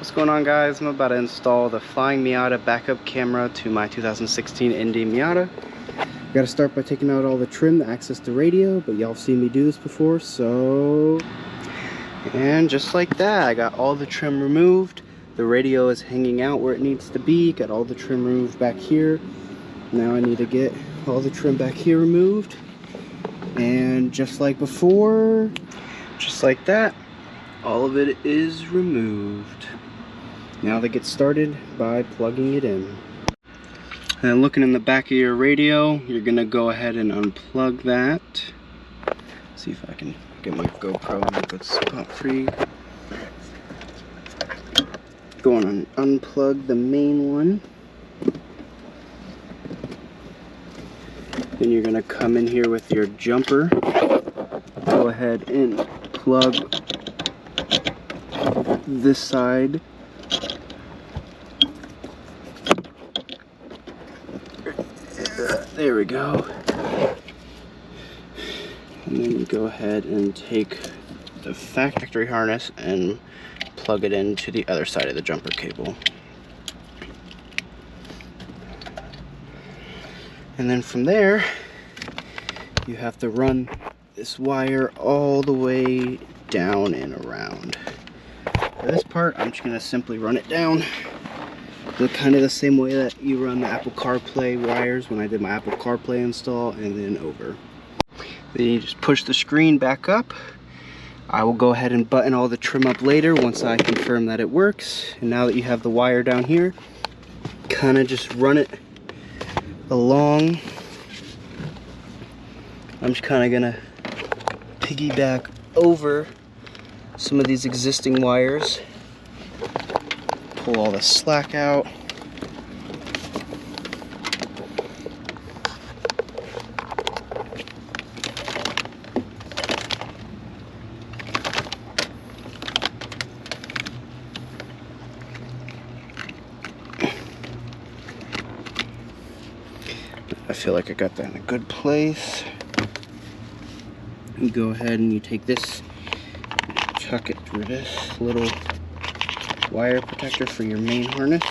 What's going on, guys? I'm about to install the Flying Miata backup camera to my 2016 Indy Miata. Gotta start by taking out all the trim to access the radio, but y'all have seen me do this before, so... And just like that, I got all the trim removed. The radio is hanging out where it needs to be. Got all the trim removed back here. Now I need to get all the trim back here removed. And just like before, just like that, all of it is removed. Now to get started by plugging it in. And looking in the back of your radio, you're gonna go ahead and unplug that. See if I can get my GoPro in a good spot for you. Go on and unplug the main one. Then you're gonna come in here with your jumper. Go ahead and plug this side. There we go. And then you go ahead and take the factory harness and plug it into the other side of the jumper cable. And then from there, you have to run this wire all the way down and around. For this part, I'm just gonna simply run it down kind of the same way that you run the Apple CarPlay wires when I did my Apple CarPlay install, and then over. Then you just push the screen back up. I will go ahead and button all the trim up later once I confirm that it works. And now that you have the wire down here, kind of just run it along. I'm just kind of gonna piggyback over some of these existing wires, pull all the slack out. I feel like I got that in a good place. You go ahead and you take this, chuck it through this little wire protector for your main harness.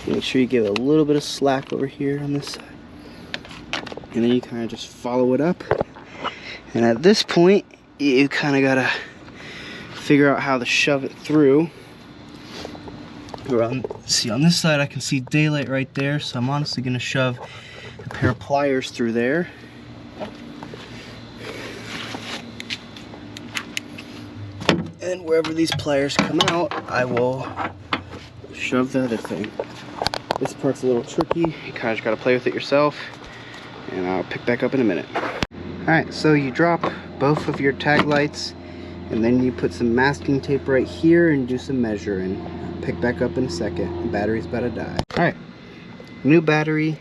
Make sure you give it a little bit of slack over here on this side. And then you kind of just follow it up. And at this point, you kind of gotta figure out how to shove it through. See, on this side I can see daylight right there, so I'm honestly gonna shove a pair of pliers through there. And wherever these pliers come out, I will shove the other thing. This part's a little tricky. You kind of just gotta play with it yourself, and I'll pick back up in a minute. Alright, so you drop both of your tag lights, and then you put some masking tape right here and do some measuring. Pick back up in a second. The battery's about to die. Alright, new battery.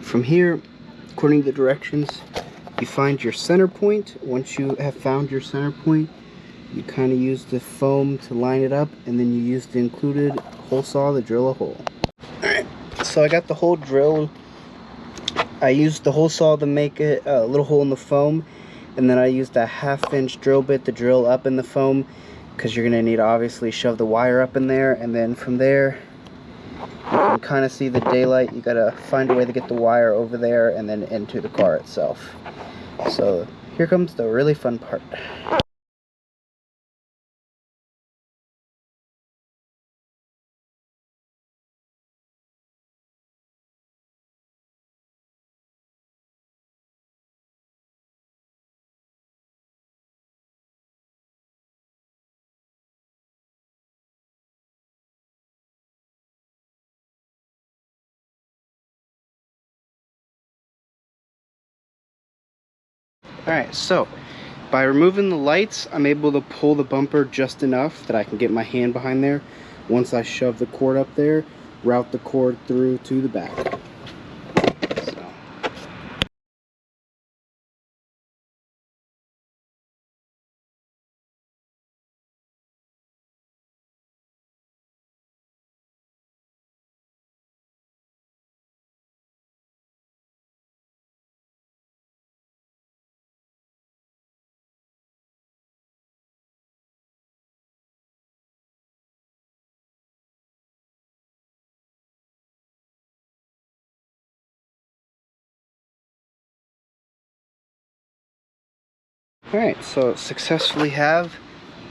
From here, according to the directions, you find your center point. Once you have found your center point, you kind of use the foam to line it up, and then you use the included hole saw to drill a hole. Alright, so I got the hole drilled. I used the hole saw to make it a little hole in the foam, and then I used a 1/2-inch drill bit to drill up in the foam, because you're going to need to obviously shove the wire up in there. And then from there, you can kind of see the daylight. You got to find a way to get the wire over there and then into the car itself. So here comes the really fun part. Alright, so by removing the lights, I'm able to pull the bumper just enough that I can get my hand behind there. Once I shove the cord up there, route the cord through to the back. Alright, so successfully have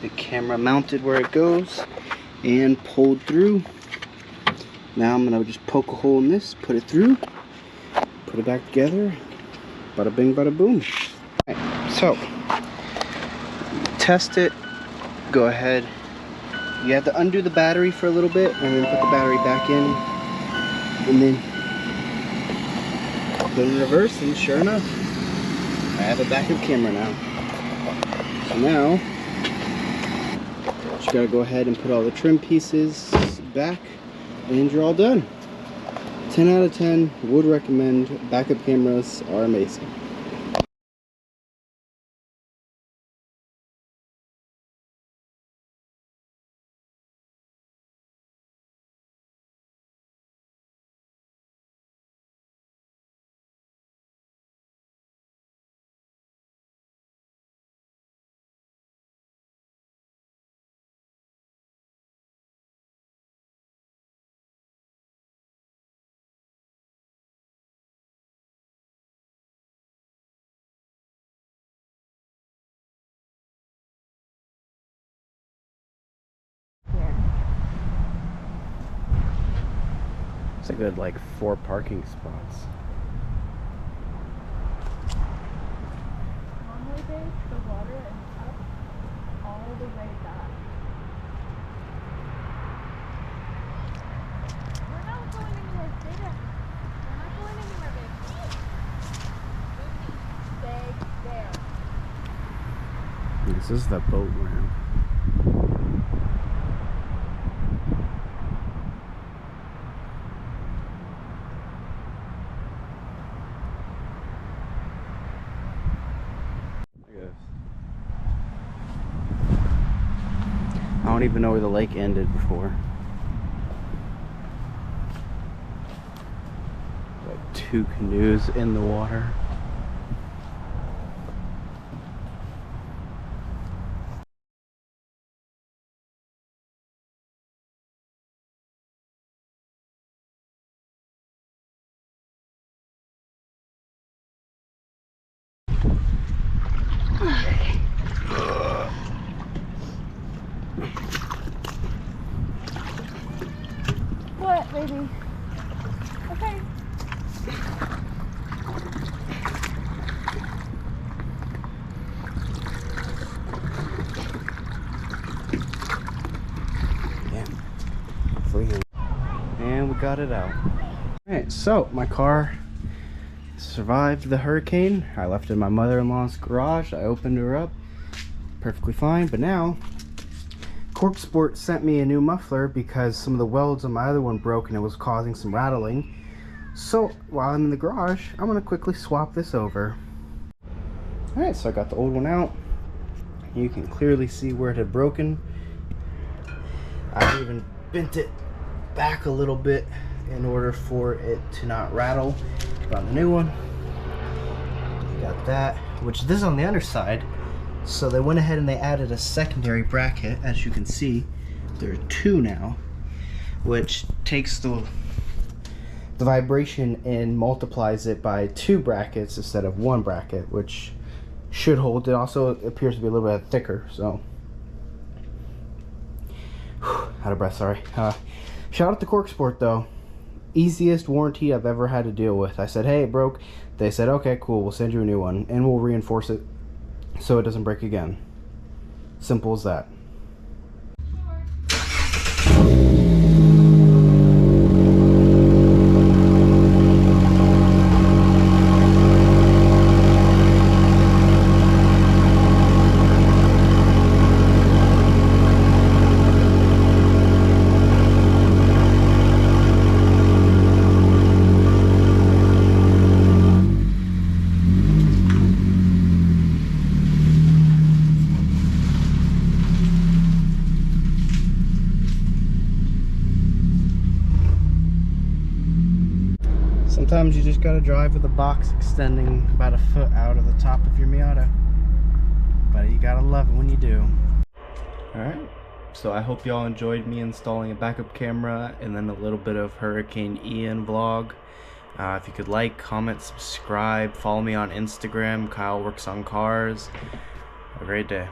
the camera mounted where it goes and pulled through. Now I'm gonna just poke a hole in this, put it through, put it back together, bada bing bada boom. Alright, so test it, go ahead. You have to undo the battery for a little bit and then put the battery back in and then put it in reverse, and sure enough, I have a backup camera now. So now, you gotta go ahead and put all the trim pieces back and you're all done. 10 out of 10, would recommend. Backup cameras are amazing. It's a good like 4 parking spots. Normally the water is up all the way back. We're not going anywhere, stay there. We're not going anywhere, babe. Stay there. This is the boat ramp. I don't even know where the lake ended before. Got 2 canoes in the water. What, baby? Okay. Yeah. And we got it out. Alright, so my car survived the hurricane. I left it in my mother-in-law's garage. I opened her up. Perfectly fine, but now Cork Sport sent me a new muffler because some of the welds on my other one broke and it was causing some rattling. So while I'm in the garage, I'm gonna quickly swap this over. Alright, so I got the old one out. You can clearly see where it had broken. I even bent it back a little bit in order for it to not rattle. Got the new one. Got that, which this is on the underside. So they went ahead and they added a secondary bracket. As you can see, there are 2 now, which takes the vibration and multiplies it by 2 brackets instead of 1 bracket, which should hold. It also appears to be a little bit thicker, so out of breath, sorry. Shout out to Cork Sport though. Easiest warranty I've ever had to deal with. I said, hey, it broke. They said, okay, cool, we'll send you a new one and we'll reinforce it so it doesn't break again. Simple as that. Sometimes you just gotta drive with a box extending about a foot out of the top of your Miata. But you gotta love it when you do. Alright, so I hope y'all enjoyed me installing a backup camera and then a little bit of Hurricane Ian vlog. If you could like, comment, subscribe, follow me on Instagram, Kyle Works on Cars. a great day.